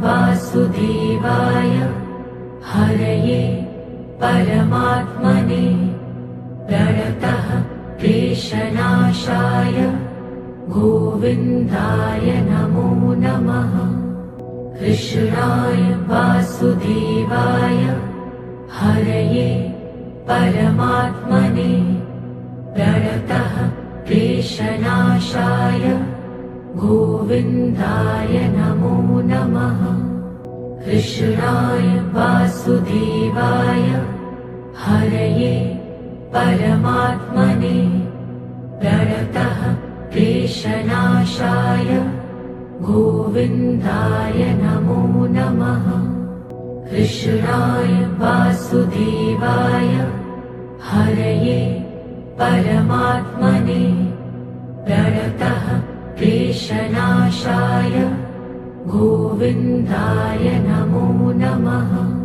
वासुदेवाय हरये परमात्मने प्रणतः क्लेशनाशाय गोविन्दाय नमो नमः। कृष्णाय वासुदेवाय हरये परमात्मने प्रणतः क्लेशनाशाय गोविन्दाय नमो नमः। कृष्णाय वासुदेवाय हरये परमात्मने प्रणतः क्लेशनाशाय गोविन्दाय नमो नमः। कृष्णाय वासुदेवाय हरये परमात्मने प्रणतः क्लेशनाशाय गोविन्दाय नमो नमः।